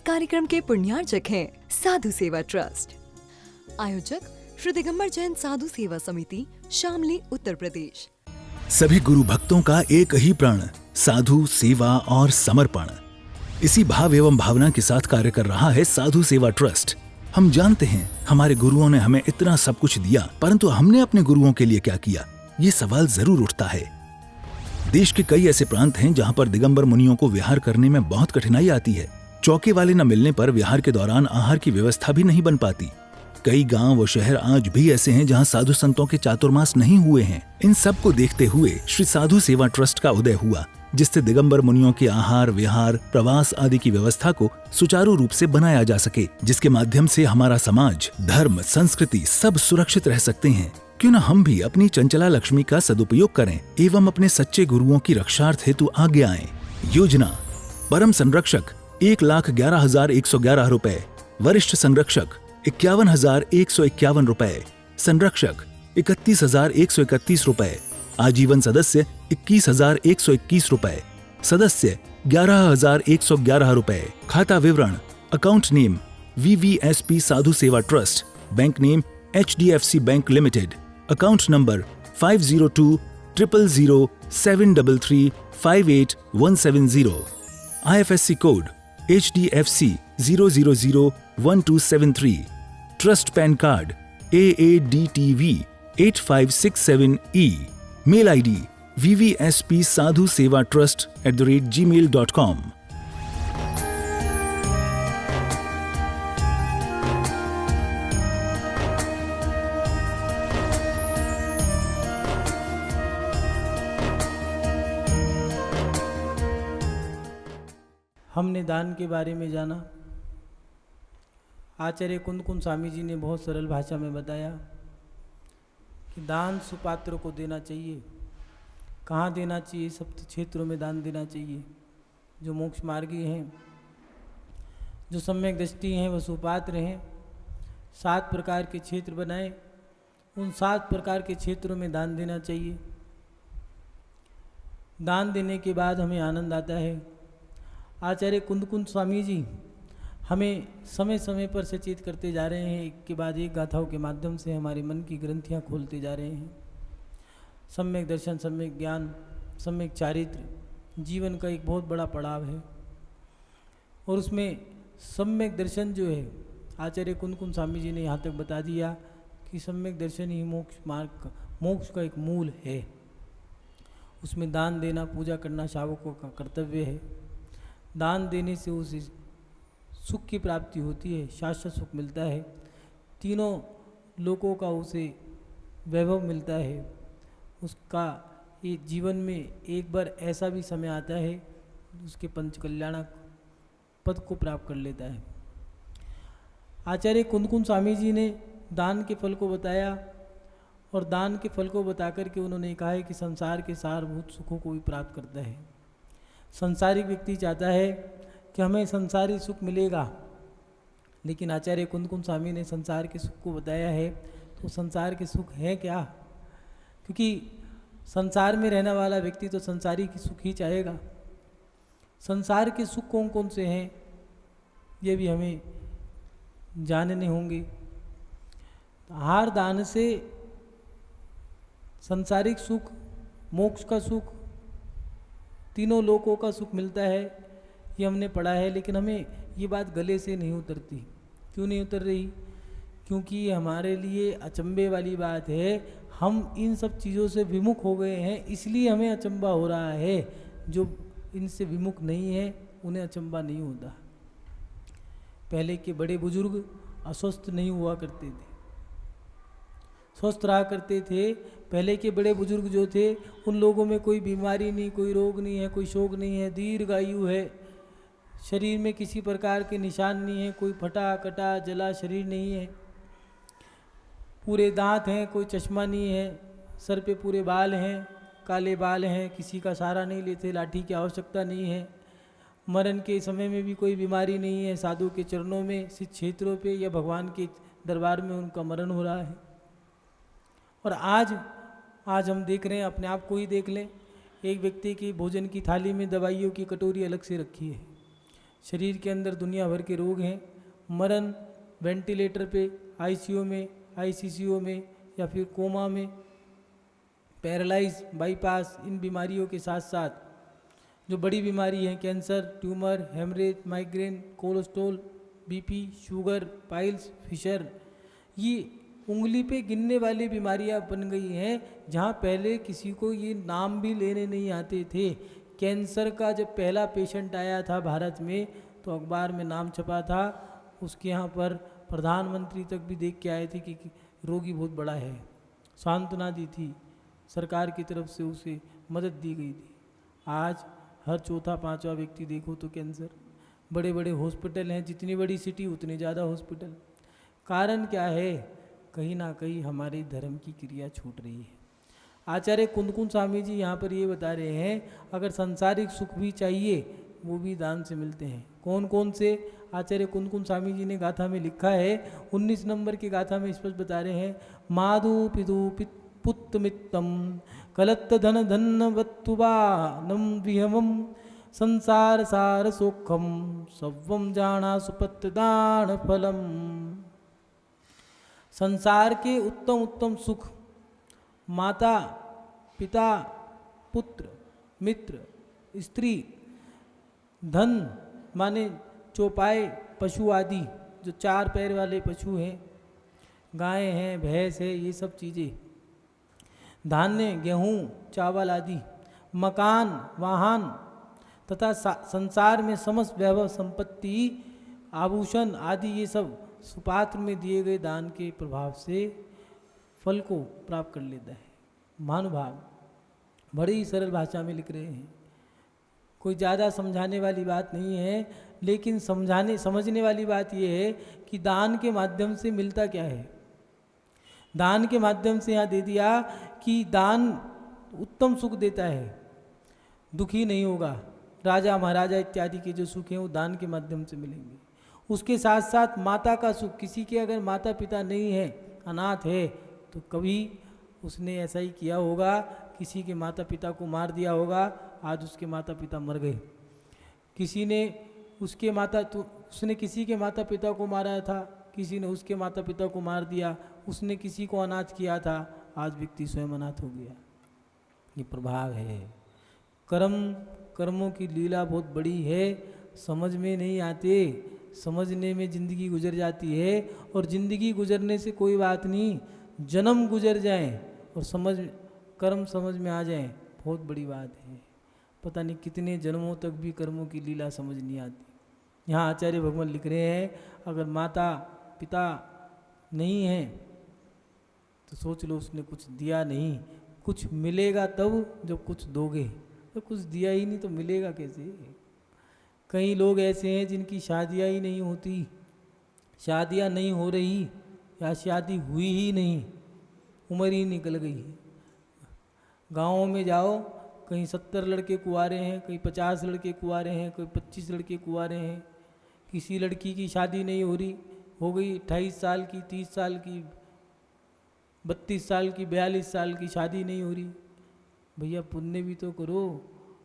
कार्यक्रम के पुण्यार्चक हैं साधु सेवा ट्रस्ट। आयोजक श्री दिगंबर जैन साधु सेवा समिति, शामली, उत्तर प्रदेश। सभी गुरु भक्तों का एक ही प्रण, साधु सेवा और समर्पण। इसी भाव एवं भावना के साथ कार्य कर रहा है साधु सेवा ट्रस्ट। हम जानते हैं हमारे गुरुओं ने हमें इतना सब कुछ दिया, परंतु हमने अपने गुरुओं के लिए क्या किया, ये सवाल जरूर उठता है। देश के कई ऐसे प्रांत हैं जहां पर दिगंबर मुनियों को विहार करने में बहुत कठिनाई आती है। चौके वाले न मिलने पर विहार के दौरान आहार की व्यवस्था भी नहीं बन पाती। कई गांव व शहर आज भी ऐसे हैं जहां साधु संतों के चातुर्मास नहीं हुए हैं। इन सब को देखते हुए श्री साधु सेवा ट्रस्ट का उदय हुआ, जिससे दिगंबर मुनियों के आहार, विहार, प्रवास आदि की व्यवस्था को सुचारू रूप से बनाया जा सके, जिसके माध्यम से हमारा समाज, धर्म, संस्कृति सब सुरक्षित रह सकते हैं। क्यों न हम भी अपनी चंचला लक्ष्मी का सदुपयोग करें एवं अपने सच्चे गुरुओं की रक्षार्थ हेतु आगे आएं। योजना: परम संरक्षक 1,11,111 रुपए, वरिष्ठ संरक्षक 51,151 रुपए, संरक्षक 31,131 रुपए, आजीवन सदस्य 21,121 रुपए, सदस्य 11,111 रुपए। खाता विवरण: account name VVSP Sadhu Seva trust, bank name HDFC bank limited, account number 50200073358170, IFSC code HDFC 0001273, trust PAN card AADTV 8567E, mail ID vvspsadhusevatrust@gmail.com। हमने दान के बारे में जाना। आचार्य कुंदकुंद स्वामी जी ने बहुत सरल भाषा में बताया कि दान सुपात्र को देना चाहिए। कहाँ देना चाहिए? सप्त क्षेत्रों में दान देना चाहिए। जो मोक्ष मार्गी हैं, जो सम्यक दृष्टि हैं, वह सुपात्र हैं। 7 प्रकार के क्षेत्र बनाए, उन 7 प्रकार के क्षेत्रों में दान देना चाहिए। दान देने के बाद हमें आनंद आता है। आचार्य कुंदकुंद स्वामी जी हमें समय समय पर सचेत करते जा रहे हैं। एक के बाद एक गाथाओं के माध्यम से हमारे मन की ग्रंथियां खोलते जा रहे हैं। सम्यक दर्शन, सम्यक ज्ञान, सम्यक चारित्र जीवन का एक बहुत बड़ा पड़ाव है। और उसमें सम्यक दर्शन जो है, आचार्य कुंदकुंद स्वामी जी ने यहाँ तक बता दिया कि सम्यक दर्शन ही मोक्ष मार्ग का, मोक्ष का एक मूल है। उसमें दान देना, पूजा करना शावकों का कर्तव्य है। दान देने से उसे सुख की प्राप्ति होती है, शाश्वत सुख मिलता है। तीनों लोकों का उसे वैभव मिलता है। उसका ये जीवन में एक बार ऐसा भी समय आता है उसके पंच कल्याणक पद को प्राप्त कर लेता है। आचार्य कुंदकुंद स्वामी जी ने दान के फल को बताया, और दान के फल को बता करके उन्होंने कहा है कि संसार के सारभूत सुखों को भी प्राप्त करता है। संसारिक व्यक्ति चाहता है कि हमें संसारी सुख मिलेगा, लेकिन आचार्य कुंदकुंद स्वामी ने संसार के सुख को बताया है। तो संसार के सुख है क्या? क्योंकि संसार में रहने वाला व्यक्ति तो संसारी की सुख ही चाहेगा। संसार के सुख कौन कौन से हैं, ये भी हमें जानने होंगे। आहार दान से संसारिक सुख, मोक्ष का सुख, तीनों लोकों का सुख मिलता है, ये हमने पढ़ा है। लेकिन हमें ये बात गले से नहीं उतरती। क्यों नहीं उतर रही? क्योंकि ये हमारे लिए अचंभे वाली बात है। हम इन सब चीज़ों से विमुख हो गए हैं, इसलिए हमें अचंभा हो रहा है। जो इनसे विमुख नहीं है उन्हें अचंभा नहीं होता। पहले के बड़े बुजुर्ग अस्वस्थ नहीं हुआ करते थे, स्वस्थ रहा करते थे। पहले के बड़े बुजुर्ग जो थे, उन लोगों में कोई बीमारी नहीं, कोई रोग नहीं है, कोई शोक नहीं है, दीर्घायु है, शरीर में किसी प्रकार के निशान नहीं है, कोई फटा कटा जला शरीर नहीं है, पूरे दांत हैं, कोई चश्मा नहीं है, सर पे पूरे बाल हैं, काले बाल हैं, किसी का सहारा नहीं लेते, लाठी की आवश्यकता नहीं है। मरण के समय में भी कोई बीमारी नहीं है। साधु के चरणों में, सिद्ध क्षेत्रों पे या भगवान के दरबार में उनका मरण हो रहा है। और आज हम देख रहे हैं, अपने आप को ही देख लें, एक व्यक्ति की भोजन की थाली में दवाइयों की कटोरी अलग से रखी है, शरीर के अंदर दुनिया भर के रोग हैं, मरण, वेंटिलेटर पे, आईसीयू में, आईसीसीयू में या फिर कोमा में, पैरालाइज, बाईपास, इन बीमारियों के साथ साथ जो बड़ी बीमारी है cancer, tumour, haemorrhage, migraine, cholesterol, BP, sugar, piles, fissure, ये उंगली पे गिनने वाली बीमारियां बन गई हैं जहाँ पहले किसी को ये नाम भी लेने नहीं आते थे। कैंसर का जब पहला पेशेंट आया था भारत में तो अखबार में नाम छपा था, उसके यहाँ पर प्रधानमंत्री तक भी देख के आए थे कि रोगी बहुत बड़ा है, सांत्वना दी थी, सरकार की तरफ से उसे मदद दी गई थी। आज हर चौथा पांचवा व्यक्ति देखो तो कैंसर। बड़े बड़े हॉस्पिटल हैं, जितनी बड़ी सिटी उतने ज़्यादा हॉस्पिटल। कारण क्या है? कहीं ना कहीं हमारे धर्म की क्रिया छूट रही है। आचार्य कुंदकुंद स्वामी जी यहाँ पर ये बता रहे हैं, अगर सांसारिक सुख भी चाहिए वो भी दान से मिलते हैं। कौन कौन से? आचार्य कुंदकुंद स्वामी जी ने गाथा में लिखा है, 19 नंबर की गाथा में स्पष्ट बता रहे हैं, माधु पितु पुत्र मित्तम कलत्त धन धन वत्तुवानम विहमम संसार सार सोखम सव्वम जाना सुपत्र दान फलम। संसार के उत्तम उत्तम सुख, माता पिता पुत्र मित्र स्त्री, धन माने चौपाए पशु आदि, जो चार पैर वाले पशु हैं, गाय हैं, भैंस है, ये सब चीज़ें, धान्य, गेहूँ, चावल आदि, मकान, वाहन तथा संसार में समस्त वैभव संपत्ति, आभूषण आदि, ये सब सुपात्र में दिए गए दान के प्रभाव से फल को प्राप्त कर लेता है। महानुभाव बड़ी ही सरल भाषा में लिख रहे हैं, कोई ज़्यादा समझाने वाली बात नहीं है, लेकिन समझने वाली बात यह है कि दान के माध्यम से मिलता क्या है। दान के माध्यम से यहाँ दे दिया कि दान उत्तम सुख देता है, दुखी नहीं होगा। राजा महाराजा इत्यादि के जो सुख हैं वो दान के माध्यम से मिलेंगे। उसके साथ साथ माता का सुख, किसी के अगर माता पिता नहीं है, अनाथ है, तो कभी उसने ऐसा ही किया होगा, किसी के माता पिता को मार दिया होगा, आज उसके माता पिता मर गए। किसी ने उसने किसी के माता पिता को मारा था, किसी ने उसके माता पिता को मार दिया, उसने किसी को अनाथ किया था, आज व्यक्ति स्वयं अनाथ हो गया। ये प्रभाव है। कर्मों की लीला बहुत बड़ी है, समझ में नहीं आते, समझने में ज़िंदगी गुजर जाती है। और ज़िंदगी गुजरने से कोई बात नहीं, जन्म गुजर जाए और कर्म समझ में आ जाए, बहुत बड़ी बात है। पता नहीं कितने जन्मों तक भी कर्मों की लीला समझ नहीं आती। यहाँ आचार्य भगवान लिख रहे हैं, अगर माता पिता नहीं है तो सोच लो उसने कुछ दिया नहीं। कुछ मिलेगा तब जब कुछ दोगे, तो कुछ दिया ही नहीं तो मिलेगा कैसे। कई लोग ऐसे हैं जिनकी शादियाँ ही नहीं होती, शादियाँ नहीं हो रही या शादी हुई ही नहीं, उम्र ही निकल गई। गाँवों में जाओ, कहीं 70 लड़के कुंवारे हैं, कहीं 50 लड़के कुंवारे हैं, कोई 25 लड़के कुंवारे हैं। किसी लड़की की शादी नहीं हो रही, हो गई 28 साल की, 30 साल की, 32 साल की, 42 साल की, शादी नहीं हो रही। भैया पुण्य भी तो करो।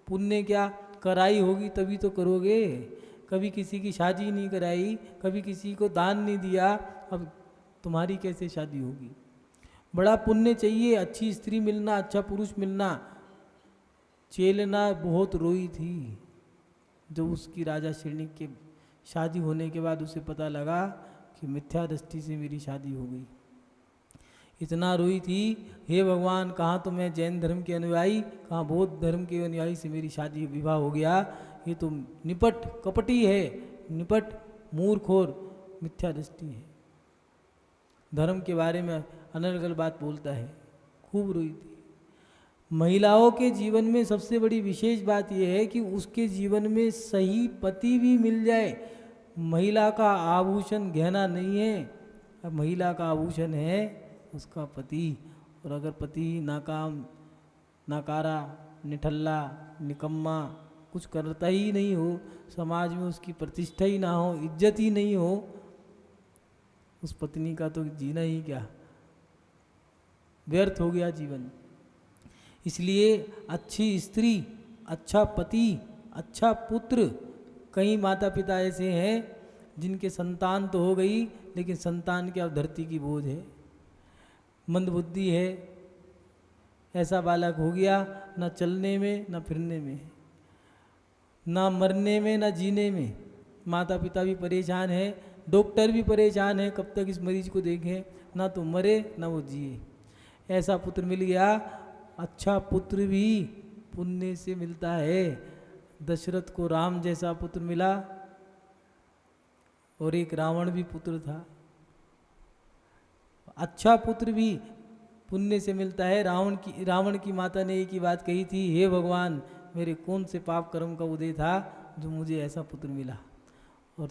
पुण्य क्या, कराई होगी तभी तो करोगे। कभी किसी की शादी नहीं कराई, कभी किसी को दान नहीं दिया, अब तुम्हारी कैसे शादी होगी। बड़ा पुण्य चाहिए, अच्छी स्त्री मिलना, अच्छा पुरुष मिलना। चेलना बहुत रोई थी जब उसकी राजा श्रेणी के शादी होने के बाद उसे पता लगा कि मिथ्या दृष्टि से मेरी शादी हो गई। इतना रोई थी, हे भगवान, कहाँ तो मैं जैन धर्म के अनुयायी, कहाँ बौद्ध धर्म के अनुयायी से मेरी शादी विवाह हो गया। ये तो निपट कपटी है, निपट मूर्ख और मिथ्या दृष्टि है। धर्म के बारे में अनर्गल बात बोलता है। खूब रोई थी। महिलाओं के जीवन में सबसे बड़ी विशेष बात यह है कि उसके जीवन में सही पति भी मिल जाए। महिला का आभूषण गहना नहीं है, अब महिला का आभूषण है उसका पति। और अगर पति नाकाम, नाकारा, निठल्ला, निकम्मा, कुछ करता ही नहीं हो, समाज में उसकी प्रतिष्ठा ही ना हो, इज्जत ही नहीं हो, उस पत्नी का तो जीना ही क्या, व्यर्थ हो गया जीवन। इसलिए अच्छी स्त्री, अच्छा पति, अच्छा पुत्र, कई माता पिता ऐसे हैं जिनके संतान तो हो गई, लेकिन संतान की अब धरती की बोझ है, मंदबुद्धि है। ऐसा बालक हो गया, ना चलने में ना फिरने में, ना मरने में ना जीने में। माता पिता भी परेशान है, डॉक्टर भी परेशान है, कब तक इस मरीज को देखें, ना तो मरे ना वो जिए। ऐसा पुत्र मिल गया। अच्छा पुत्र भी पुण्य से मिलता है। दशरथ को राम जैसा पुत्र मिला, और एक रावण भी पुत्र था। अच्छा पुत्र भी पुण्य से मिलता है। रावण की माता ने एक ही बात कही थी, हे भगवान, मेरे कौन से पाप कर्म का उदय था जो मुझे ऐसा पुत्र मिला। और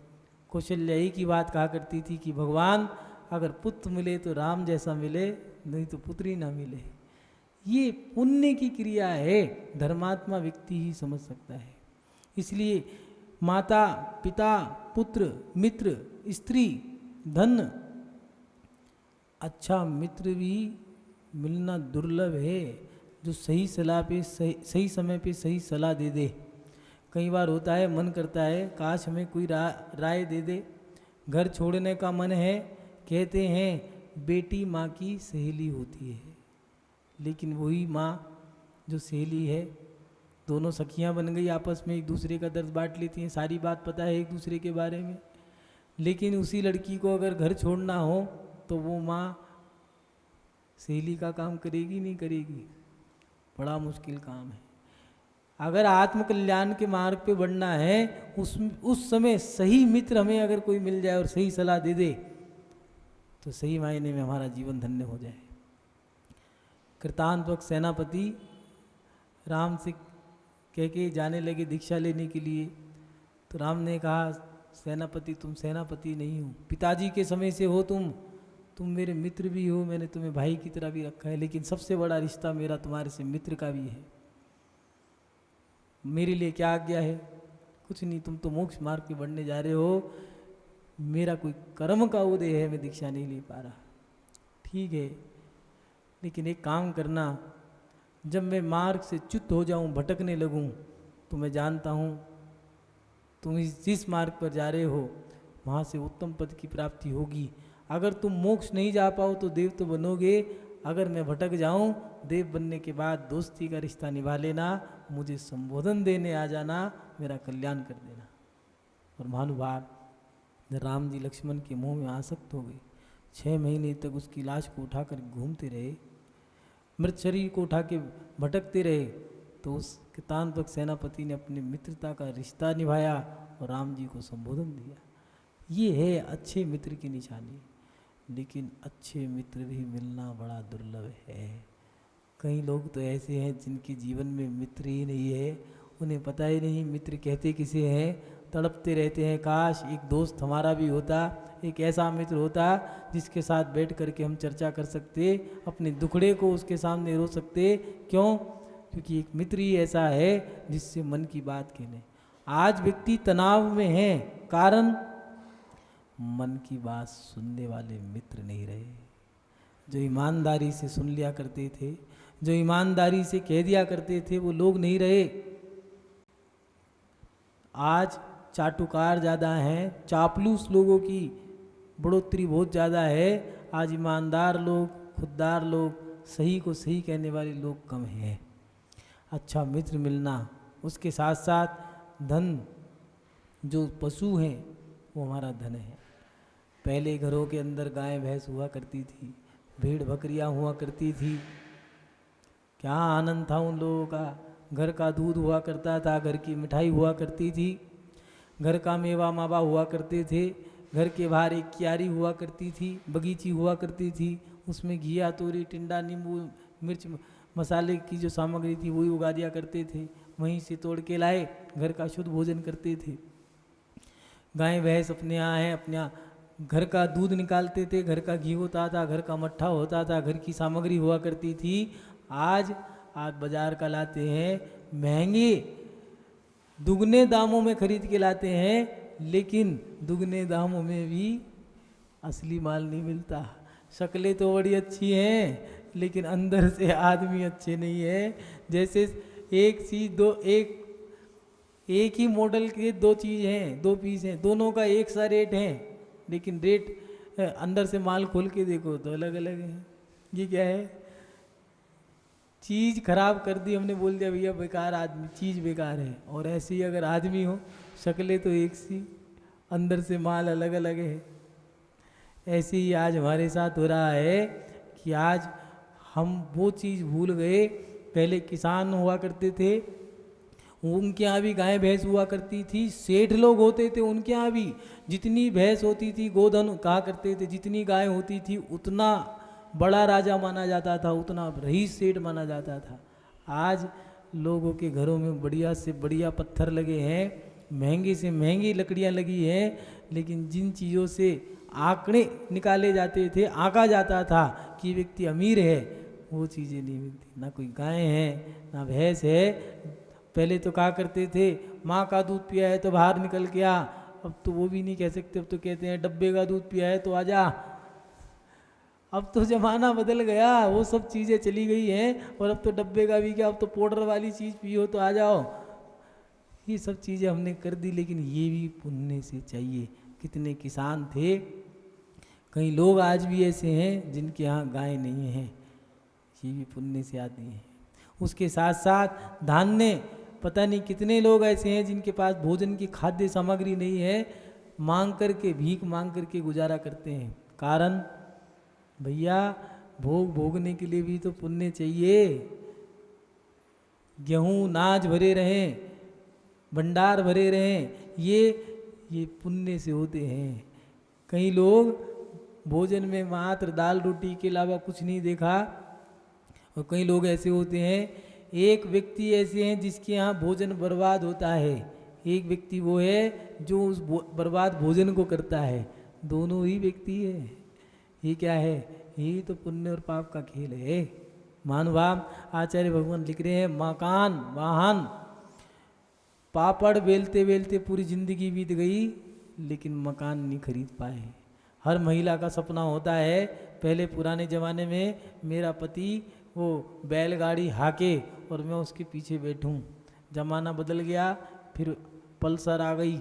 कौशल्या ही की बात कहा करती थी कि भगवान, अगर पुत्र मिले तो राम जैसा मिले, नहीं तो पुत्र ही ना मिले। ये पुण्य की क्रिया है, धर्मात्मा व्यक्ति ही समझ सकता है। इसलिए माता पिता पुत्र मित्र स्त्री धन, अच्छा मित्र भी मिलना दुर्लभ है, जो सही सलाह पे सही समय पे सही सलाह दे दे। कई बार होता है, मन करता है काश हमें कोई राय दे दे। घर छोड़ने का मन है, कहते हैं बेटी माँ की सहेली होती है, लेकिन वही माँ जो सहेली है, दोनों सखियाँ बन गई, आपस में एक दूसरे का दर्द बांट लेती हैं, सारी बात पता है एक दूसरे के बारे में। लेकिन उसी लड़की को अगर घर छोड़ना हो तो वो माँ सहेली का काम करेगी नहीं करेगी? बड़ा मुश्किल काम है। अगर आत्मकल्याण के मार्ग पे बढ़ना है, उस समय सही मित्र हमें अगर कोई मिल जाए और सही सलाह दे दे, तो सही मायने में हमारा जीवन धन्य हो जाए। कृतांतवक सेनापति राम से कह के जाने लगे दीक्षा लेने के लिए, तो राम ने कहा, सेनापति तुम सेनापति नहीं हो, पिताजी के समय से हो तुम मेरे मित्र भी हो, मैंने तुम्हें भाई की तरह भी रखा है, लेकिन सबसे बड़ा रिश्ता मेरा तुम्हारे से मित्र का भी है। मेरे लिए क्या आज्ञा है? कुछ नहीं, तुम तो मोक्ष मार्ग पे बढ़ने जा रहे हो, मेरा कोई कर्म का उदय है, मैं दीक्षा नहीं ले पा रहा। ठीक है, लेकिन एक काम करना, जब मैं मार्ग से च्युत हो जाऊं, भटकने लगूं, तो मैं जानता हूं तुम जिस मार्ग पर जा रहे हो वहाँ से उत्तम पद की प्राप्ति होगी। अगर तुम मोक्ष नहीं जा पाओ तो देव तो बनोगे, अगर मैं भटक जाऊं, देव बनने के बाद दोस्ती का रिश्ता निभा लेना, मुझे संबोधन देने आ जाना, मेरा कल्याण कर देना। और महानुभाव राम जी लक्ष्मण के मुंह में आसक्त हो गए। 6 महीने तक उसकी लाश को उठाकर घूमते रहे, मृत शरीर को उठा के भटकते रहे। तो उस कृतांतवक सेनापति ने अपनी मित्रता का रिश्ता निभाया और राम जी को संबोधन दिया। ये है अच्छे मित्र की निशानी। लेकिन अच्छे मित्र भी मिलना बड़ा दुर्लभ है। कई लोग तो ऐसे हैं जिनके जीवन में मित्र ही नहीं है, उन्हें पता ही नहीं मित्र कहते किसे हैं, तड़पते रहते हैं, काश एक दोस्त हमारा भी होता, एक ऐसा मित्र होता जिसके साथ बैठ करके हम चर्चा कर सकते, अपने दुखड़े को उसके सामने रो सकते। क्यों? क्योंकि एक मित्र ही ऐसा है जिससे मन की बात कहने। आज व्यक्ति तनाव में है, कारण मन की बात सुनने वाले मित्र नहीं रहे। जो ईमानदारी से सुन लिया करते थे, जो ईमानदारी से कह दिया करते थे, वो लोग नहीं रहे। आज चाटुकार ज़्यादा हैं, चापलूस लोगों की बढ़ोतरी बहुत ज़्यादा है। आज ईमानदार लोग, खुददार लोग, सही को सही कहने वाले लोग कम हैं। अच्छा मित्र मिलना, उसके साथ साथ धन, जो पशु हैं वो हमारा धन है। पहले घरों के अंदर गाय भैंस हुआ करती थी, भेड़ बकरियां हुआ करती थी, क्या आनंद था उन लोगों का। घर का दूध हुआ करता था, घर की मिठाई हुआ करती थी, घर का मेवा मावा हुआ करते थे, घर के बाहर एक क्यारी हुआ करती थी, बगीची हुआ करती थी, उसमें घिया तोरी टिंडा नींबू मिर्च मसाले की जो सामग्री थी वही उगा दिया करते थे, वहीं से तोड़ के लाए, घर का शुद्ध भोजन करते थे। गाय भैंस अपने यहाँ है, अपने यहाँ घर का दूध निकालते थे, घर का घी होता था, घर का मट्ठा होता था, घर की सामग्री हुआ करती थी। आज बाजार का लाते हैं, महंगे दुगने दामों में खरीद के लाते हैं, लेकिन दुगने दामों में भी असली माल नहीं मिलता। शक्लें तो बड़ी अच्छी हैं, लेकिन अंदर से आदमी अच्छे नहीं है। जैसे एक चीज़ एक ही मॉडल के दो चीज़ हैं, दो पीस हैं, दोनों का एक सा रेट है, लेकिन रेट अंदर से माल खोल के देखो तो अलग अलग है। ये क्या है? चीज़ खराब कर दी हमने, बोल दिया भैया बेकार आदमी, चीज़ बेकार है। और ऐसे ही अगर आदमी हो, शक्लें तो एक सी, अंदर से माल अलग अलग है। ऐसे ही आज हमारे साथ हो रहा है कि आज हम वो चीज़ भूल गए। पहले किसान हुआ करते थे, उनके यहाँ भी गाय भैंस हुआ करती थी। सेठ लोग होते थे, उनके यहाँ भी जितनी भैंस होती थी, गोधन कहा करते थे, जितनी गाय होती थी उतना बड़ा राजा माना जाता था, उतना रईस सेठ माना जाता था। आज लोगों के घरों में बढ़िया से बढ़िया पत्थर लगे हैं, महंगी से महंगी लकड़ियाँ लगी हैं, लेकिन जिन चीज़ों से आंकड़े निकाले जाते थे, आंका जाता था कि व्यक्ति अमीर है, वो चीज़ें नहीं मिलती। ना कोई गाय है, ना भैंस है। पहले तो कहा करते थे माँ का दूध पिया है तो बाहर निकल के आ, अब तो वो भी नहीं कह सकते, अब तो कहते हैं डब्बे का दूध पिया है तो आ जा। अब तो ज़माना बदल गया, वो सब चीज़ें चली गई हैं। और अब तो डब्बे का भी क्या, अब तो पाउडर वाली चीज़ पियो तो आ जाओ। ये सब चीज़ें हमने कर दी, लेकिन ये भी पुण्य से चाहिए। कितने किसान थे, कई लोग आज भी ऐसे हैं जिनके यहाँ गाय नहीं है, ये भी पुण्य से आती है। उसके साथ साथ धान्य, पता नहीं कितने लोग ऐसे हैं जिनके पास भोजन की खाद्य सामग्री नहीं है, मांग करके, भीख मांग करके गुजारा करते हैं। कारण भैया भोग भोगने के लिए भी तो पुण्य चाहिए। गेहूँ नाज भरे रहें, भंडार भरे रहें, ये पुण्य से होते हैं। कई लोग भोजन में मात्र दाल रोटी के अलावा कुछ नहीं देखा। और कई लोग ऐसे होते हैं, एक व्यक्ति ऐसे हैं जिसके यहाँ भोजन बर्बाद होता है, एक व्यक्ति वो है जो उस बर्बाद भोजन को करता है। दोनों ही व्यक्ति है। ये क्या है? ये तो पुण्य और पाप का खेल है। महानुभाव आचार्य भगवान लिख रहे हैं, मकान वाहन पापड़ बेलते बेलते पूरी जिंदगी बीत गई, लेकिन मकान नहीं खरीद पाए। हर महिला का सपना होता है, पहले पुराने ज़माने में मेरा पति वो बैलगाड़ी हाके और मैं उसके पीछे बैठूं। ज़माना बदल गया, फिर पल्सर आ गई,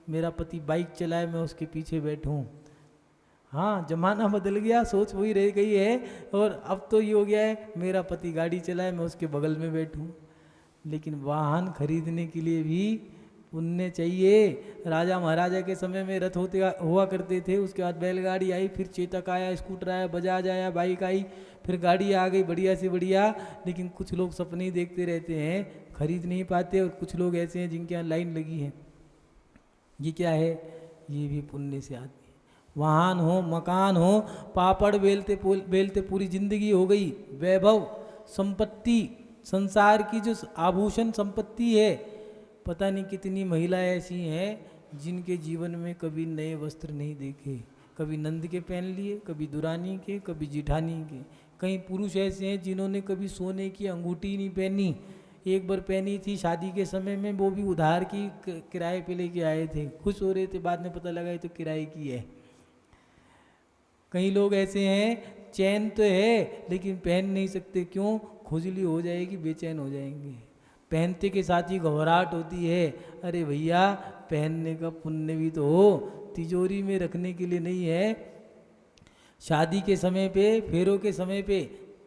मेरा पति बाइक चलाए मैं उसके पीछे बैठूं। हाँ, ज़माना बदल गया, सोच वही रह गई है। और अब तो ये हो गया है, मेरा पति गाड़ी चलाए मैं उसके बगल में बैठूं। लेकिन वाहन खरीदने के लिए भी पुण्य चाहिए। राजा महाराजा के समय में रथ होते हुआ करते थे, उसके बाद बैलगाड़ी आई, फिर चेतक आया, स्कूटर आया, बजाज आया, बाइक आई, फिर गाड़ी आ गई बढ़िया से बढ़िया। लेकिन कुछ लोग सपने ही देखते रहते हैं, खरीद नहीं पाते। और कुछ लोग ऐसे हैं जिनके यहाँ लाइन लगी है। ये क्या है? ये भी पुण्य से आती है। वाहन हो, मकान हो, पापड़ बेलते बेलते पूरी जिंदगी हो गई। वैभव संपत्ति, संसार की जो आभूषण संपत्ति है, पता नहीं कितनी महिलाएं ऐसी हैं जिनके जीवन में कभी नए वस्त्र नहीं देखे। कभी नंद के पहन लिए, कभी दुरानी के, कभी जिठानी के। कई पुरुष ऐसे हैं जिन्होंने कभी सोने की अंगूठी नहीं पहनी। एक बार पहनी थी शादी के समय में, वो भी उधार की, किराए पे लेके आए थे, खुश हो रहे थे, बाद में पता लगा ये तो किराए की है। कई लोग ऐसे हैं, चैन तो है लेकिन पहन नहीं सकते। क्यों? खुजली हो जाएगी, बेचैन हो जाएंगे। पहनते के साथ ही घबराहट होती है। अरे भैया, पहनने का पुण्य भी तो हो, तिजोरी में रखने के लिए नहीं है। शादी के समय पे, फेरों के समय पे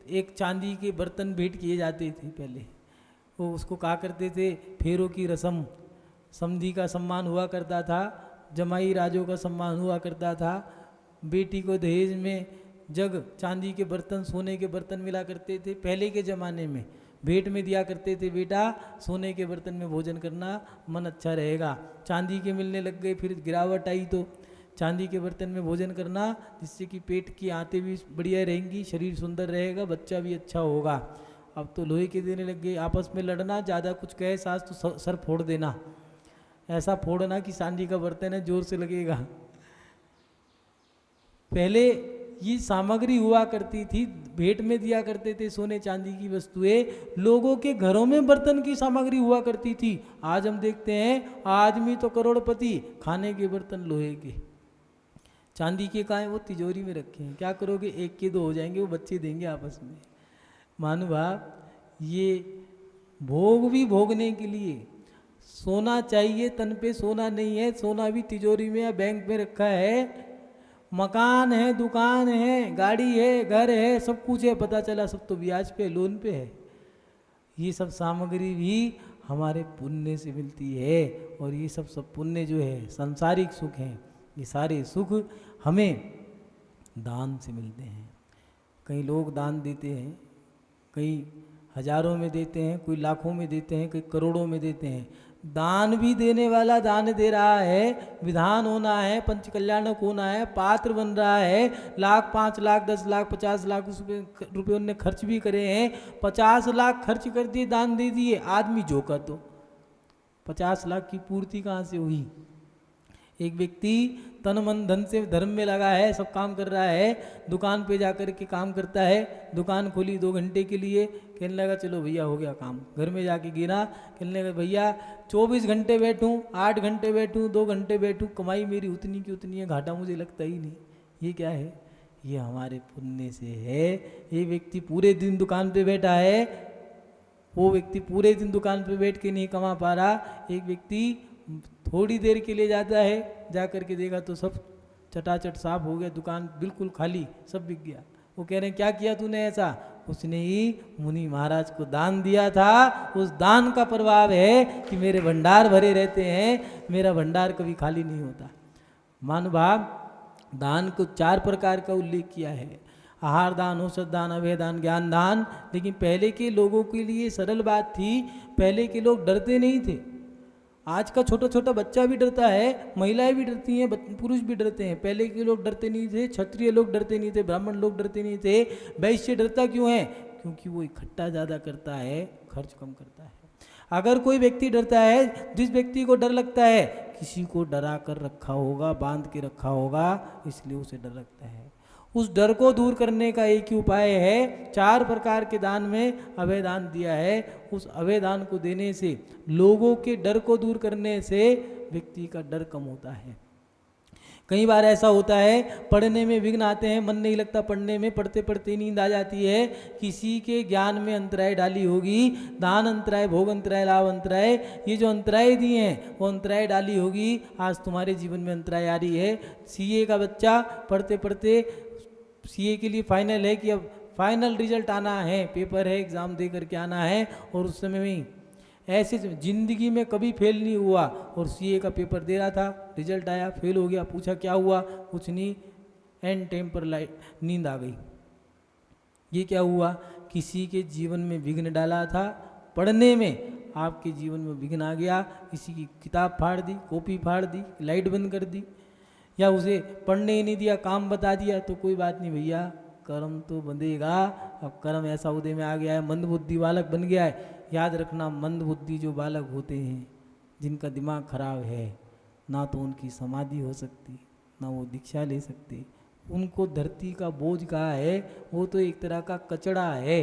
एक चांदी के बर्तन भेंट किए जाते थे। पहले वो उसको कहा करते थे फेरों की रस्म। समधी का सम्मान हुआ करता था, जमाई राजों का सम्मान हुआ करता था। बेटी को दहेज में जग, चांदी के बर्तन, सोने के बर्तन मिला करते थे। पहले के ज़माने में भेंट में दिया करते थे, बेटा सोने के बर्तन में भोजन करना, मन अच्छा रहेगा। चांदी के मिलने लग गए, फिर गिरावट आई तो चांदी के बर्तन में भोजन करना, जिससे कि पेट की आंतें भी बढ़िया रहेंगी, शरीर सुंदर रहेगा, बच्चा भी अच्छा होगा। अब तो लोहे के देने लग गए। आपस में लड़ना, ज़्यादा कुछ कहे सास तो सर फोड़ देना। ऐसा फोड़ना कि चांदी का बर्तन है, जोर से लगेगा। पहले ये सामग्री हुआ करती थी, भेंट में दिया करते थे सोने चांदी की वस्तुएं। लोगों के घरों में बर्तन की सामग्री हुआ करती थी। आज हम देखते हैं आदमी तो करोड़पति, खाने के बर्तन लोहे के, चांदी के कहाँ हैं? वो तिजोरी में रखे हैं। क्या करोगे? एक के दो हो जाएंगे, वो बच्चे देंगे आपस में। महानुभाव, ये भोग भी भोगने के लिए, सोना चाहिए तन पे, सोना नहीं है, सोना भी तिजोरी में या बैंक में रखा है। मकान है, दुकान है, गाड़ी है, घर है, सब कुछ है, पता चला सब तो ब्याज पे, लोन पे है। ये सब सामग्री भी हमारे पुण्य से मिलती है। और ये सब पुण्य जो है सांसारिक सुख हैं, ये सारे सुख हमें दान से मिलते हैं। कई लोग दान देते हैं, कई हजारों में देते हैं, कोई लाखों में देते हैं, कई करोड़ों में देते हैं। दान भी देने वाला दान दे रहा है, विधान होना है, पंच कल्याणक होना है, पात्र बन रहा है, लाख, 5 लाख, 10 लाख, 50 लाख रुपये उनने खर्च भी करे हैं। 50 लाख खर्च कर दिए, दान दे दिए, आदमी झोंका तो 50 लाख की पूर्ति कहाँ से हुई? एक व्यक्ति तन मन धन से धर्म में लगा है, सब काम कर रहा है, दुकान पे जाकर के काम करता है, दुकान खोली 2 घंटे के लिए, कहने लगा चलो भैया हो गया काम। घर में जाके गिरा, कहने लगा भैया 24 घंटे बैठूं, 8 घंटे बैठूं, 2 घंटे बैठूं, कमाई मेरी उतनी की उतनी है, घाटा मुझे लगता ही नहीं। ये क्या है? ये हमारे पुण्य से है। ये व्यक्ति पूरे दिन दुकान पे बैठा है, वो व्यक्ति पूरे दिन दुकान पे बैठ के नहीं कमा पा रहा। एक व्यक्ति थोड़ी देर के लिए जाता है, जा कर के देखा तो सब चटाचट साफ हो गया, दुकान बिल्कुल खाली, सब बिक गया। वो कह रहे हैं क्या किया तूने ऐसा? उसने ही मुनि महाराज को दान दिया था। उस दान का प्रभाव है कि मेरे भंडार भरे रहते हैं, मेरा भंडार कभी खाली नहीं होता। महानुभाव, दान को 4 प्रकार का उल्लेख किया है। आहार दान, औषध दान, अभय दान, ज्ञान दान। लेकिन पहले के लोगों के लिए सरल बात थी, पहले के लोग डरते नहीं थे। आज का छोटा छोटा बच्चा भी डरता है, महिलाएं भी डरती हैं, पुरुष भी डरते हैं। पहले के लोग डरते नहीं थे, क्षत्रिय लोग डरते नहीं थे, ब्राह्मण लोग डरते नहीं थे। वैश्य डरता क्यों है? क्योंकि वो इकट्ठा ज़्यादा करता है, खर्च कम करता है। अगर कोई व्यक्ति डरता है, जिस व्यक्ति को डर लगता है, किसी को डरा कर रखा होगा, बांध के रखा होगा, इसलिए उसे डर लगता है। उस डर को दूर करने का एक ही उपाय है, 4 प्रकार के दान में अभय दान दिया है। उस अभय दान को देने से, लोगों के डर को दूर करने से व्यक्ति का डर कम होता है। कई बार ऐसा होता है, पढ़ने में विघ्न आते हैं, मन नहीं लगता पढ़ने में, पढ़ते पढ़ते नींद आ जाती है। किसी के ज्ञान में अंतराय डाली होगी, दान अंतराय, भोग अंतराय, लाभ अंतराय, ये जो अंतराय दिए हैं वो अंतराय डाली होगी। आज तुम्हारे जीवन में अंतराय आ रही है। सीए का बच्चा पढ़ते पढ़ते, सीए के लिए फाइनल है कि अब फाइनल रिजल्ट आना है, पेपर है, एग्ज़ाम दे करके आना है, और उस समय में ऐसे ज़िंदगी में कभी फेल नहीं हुआ, और सीए का पेपर दे रहा था, रिजल्ट आया, फेल हो गया। पूछा क्या हुआ? कुछ नहीं, एंड टाइम पर नींद आ गई। ये क्या हुआ? किसी के जीवन में विघ्न डाला था, पढ़ने में आपके जीवन में विघ्न आ गया। किसी की किताब फाड़ दी, कॉपी फाड़ दी, लाइट बंद कर दी, या उसे पढ़ने ही नहीं दिया, काम बता दिया, तो कोई बात नहीं भैया, कर्म तो बंधेगा। अब कर्म ऐसा उदय में आ गया है, मंदबुद्धि बालक बन गया है। याद रखना, मंदबुद्धि जो बालक होते हैं, जिनका दिमाग खराब है, ना तो उनकी समाधि हो सकती, ना वो दीक्षा ले सकते। उनको धरती का बोझ कहा है, वो तो एक तरह का कचड़ा है,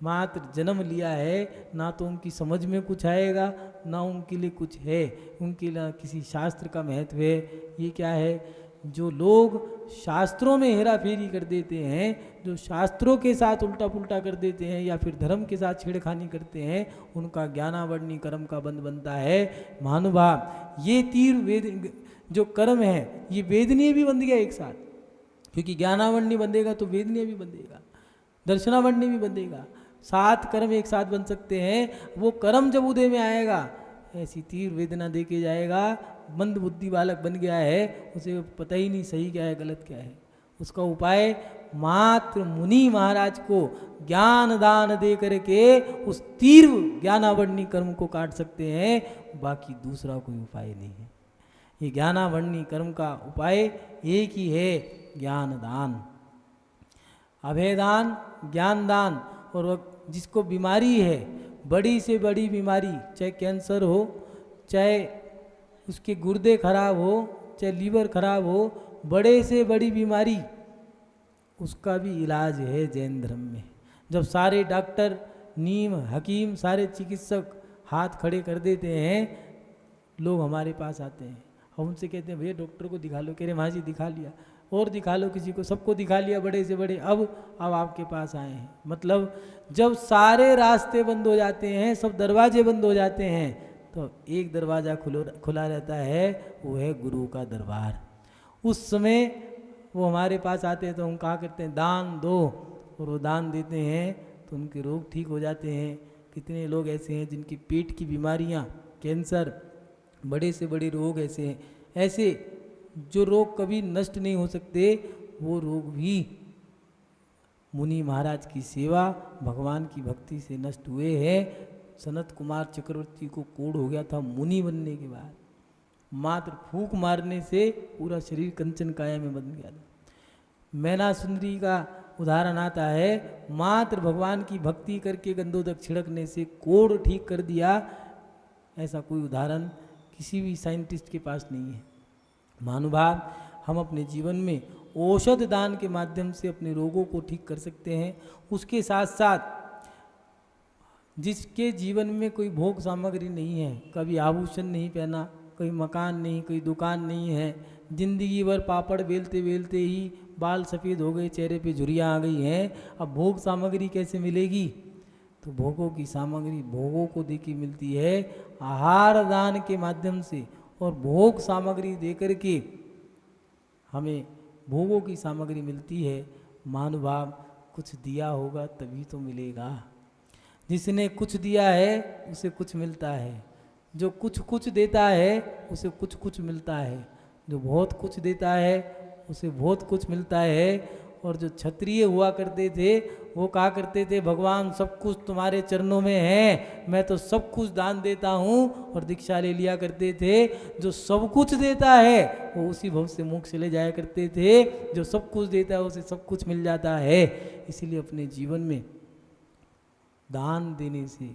मात्र जन्म लिया है, ना तो उनकी समझ में कुछ आएगा, ना उनके लिए कुछ है, उनके लिए किसी शास्त्र का महत्व है। ये क्या है? जो लोग शास्त्रों में हेरा फेरी कर देते हैं, जो शास्त्रों के साथ उल्टा पुल्टा कर देते हैं, या फिर धर्म के साथ छेड़खानी करते हैं, उनका ज्ञानावरणी कर्म का बंध बनता है। महानुभाव, ये 3 वेद जो कर्म है, ये वेदनीय भी बंध गया एक साथ, क्योंकि ज्ञानावरणी बंधेगा तो वेदनीय भी बंधेगा, दर्शनावरणी भी बंधेगा। 7 कर्म एक साथ बन सकते हैं। वो कर्म जब उदय में आएगा, ऐसी तीव्र वेदना दे के जाएगा। मंद बुद्धि बालक बन गया है, उसे पता ही नहीं सही क्या है, गलत क्या है। उसका उपाय मात्र मुनि महाराज को ज्ञान दान दे करके उस तीव्र ज्ञानावरणी कर्म को काट सकते हैं, बाकी दूसरा कोई उपाय नहीं है। ये ज्ञानावरणी कर्म का उपाय एक ही है, ज्ञान दान, अभय दान, ज्ञान दान। और जिसको बीमारी है, बड़ी से बड़ी बीमारी, चाहे कैंसर हो, चाहे उसके गुर्दे खराब हो, चाहे लीवर खराब हो, बड़े से बड़ी बीमारी, उसका भी इलाज है जैन धर्म में। जब सारे डॉक्टर, नीम, हकीम, सारे चिकित्सक हाथ खड़े कर देते हैं, लोग हमारे पास आते हैं, हम उनसे कहते हैं भैया डॉक्टर को दिखा लो। कह रहे माँ जी दिखा लिया, और दिखा लो किसी को, सबको दिखा लिया बड़े से बड़े, अब आपके पास आए हैं। मतलब जब सारे रास्ते बंद हो जाते हैं, सब दरवाजे बंद हो जाते हैं, तो एक दरवाज़ा खुला रहता है, वो है गुरु का दरबार। उस समय वो हमारे पास आते हैं तो हम कहा करते हैं दान दो, और वो दान देते हैं तो उनके रोग ठीक हो जाते हैं। कितने लोग ऐसे हैं जिनकी पेट की बीमारियां, कैंसर, बड़े से बड़े रोग ऐसे हैं, ऐसे जो रोग कभी नष्ट नहीं हो सकते, वो रोग भी मुनि महाराज की सेवा, भगवान की भक्ति से नष्ट हुए हैं। सनत कुमार चक्रवर्ती को कोढ़ हो गया था मुनि बनने के बाद, मात्र फूंक मारने से पूरा शरीर कंचन काया में बन गया था। मैना सुंदरी का उदाहरण आता है, मात्र भगवान की भक्ति करके गंधोदक छिड़कने से कोढ़ ठीक कर दिया। ऐसा कोई उदाहरण किसी भी साइंटिस्ट के पास नहीं है। महानुभाव, हम अपने जीवन में औषध दान के माध्यम से अपने रोगों को ठीक कर सकते हैं। उसके साथ साथ जिसके जीवन में कोई भोग सामग्री नहीं है, कभी आभूषण नहीं पहना, कोई मकान नहीं, कोई दुकान नहीं है, जिंदगी भर पापड़ बेलते बेलते ही बाल सफ़ेद हो गए, चेहरे पे झुर्रियाँ आ गई हैं, अब भोग सामग्री कैसे मिलेगी? तो भोगों की सामग्री भोगों को देखी मिलती है आहार दान के माध्यम से, और भोग सामग्री देकर के हमें भोगों की सामग्री मिलती है। महानुभाव, कुछ दिया होगा तभी तो मिलेगा। जिसने कुछ दिया है उसे कुछ मिलता है, जो कुछ कुछ देता है उसे कुछ कुछ मिलता है, जो बहुत कुछ देता है उसे बहुत कुछ मिलता है। और जो क्षत्रिय हुआ करते थे वो कहा करते थे, भगवान सब कुछ तुम्हारे चरणों में है, मैं तो सब कुछ दान देता हूँ, और दीक्षा ले लिया करते थे। जो सब कुछ देता है वो उसी भव से मोक्ष ले जाया करते थे, जो सब कुछ देता है उसे सब कुछ मिल जाता है। इसीलिए अपने जीवन में दान देने से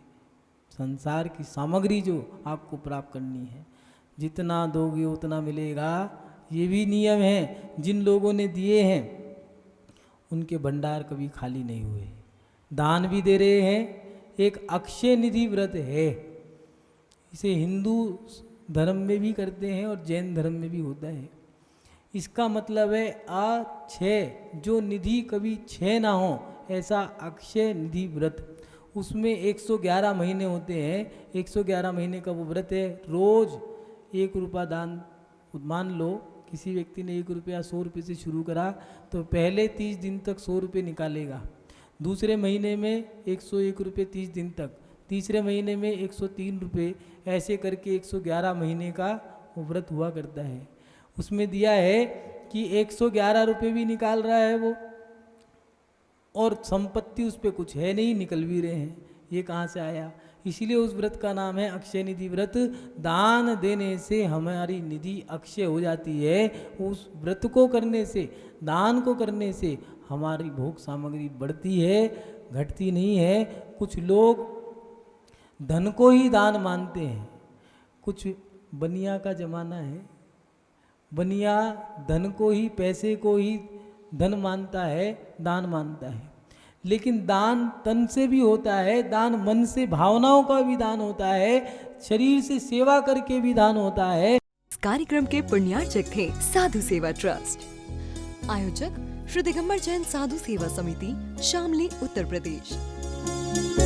संसार की सामग्री जो आपको प्राप्त करनी है, जितना दोगे उतना मिलेगा। ये भी नियम है, जिन लोगों ने दिए हैं उनके भंडार कभी खाली नहीं हुए, दान भी दे रहे हैं। एक अक्षय निधि व्रत है, इसे हिंदू धर्म में भी करते हैं और जैन धर्म में भी होता है। इसका मतलब है अक्षय, जो निधि कभी क्षय ना हो, ऐसा अक्षय निधि व्रत। उसमें 111 महीने होते हैं, 111 महीने का वो व्रत है। रोज 1 रुपया दान, मान लो किसी व्यक्ति ने 1 रुपया 100 रुपये से शुरू करा तो पहले 30 दिन तक 100 रुपये निकालेगा, दूसरे महीने में 101 रुपये 30 दिन तक, तीसरे महीने में 103 रुपये, ऐसे करके 111 महीने का वो व्रत हुआ करता है। उसमें दिया है कि 111 रुपये भी निकाल रहा है वो, और संपत्ति उस पर कुछ है नहीं, निकल भी रहे हैं। ये कहाँ से आया? इसीलिए उस व्रत का नाम है अक्षय निधि व्रत। दान देने से हमारी निधि अक्षय हो जाती है। उस व्रत को करने से, दान को करने से हमारी भोग सामग्री बढ़ती है, घटती नहीं है। कुछ लोग धन को ही दान मानते हैं। कुछ बनिया का जमाना है, बनिया धन को ही, पैसे को ही धन मानता है, दान मानता है। लेकिन दान तन से भी होता है, दान मन से, भावनाओं का भी दान होता है, शरीर से सेवा करके भी दान होता है। इस कार्यक्रम के पुण्यार्चक थे साधु सेवा ट्रस्ट। आयोजक श्री दिगंबर जैन साधु सेवा समिति, शामली, उत्तर प्रदेश।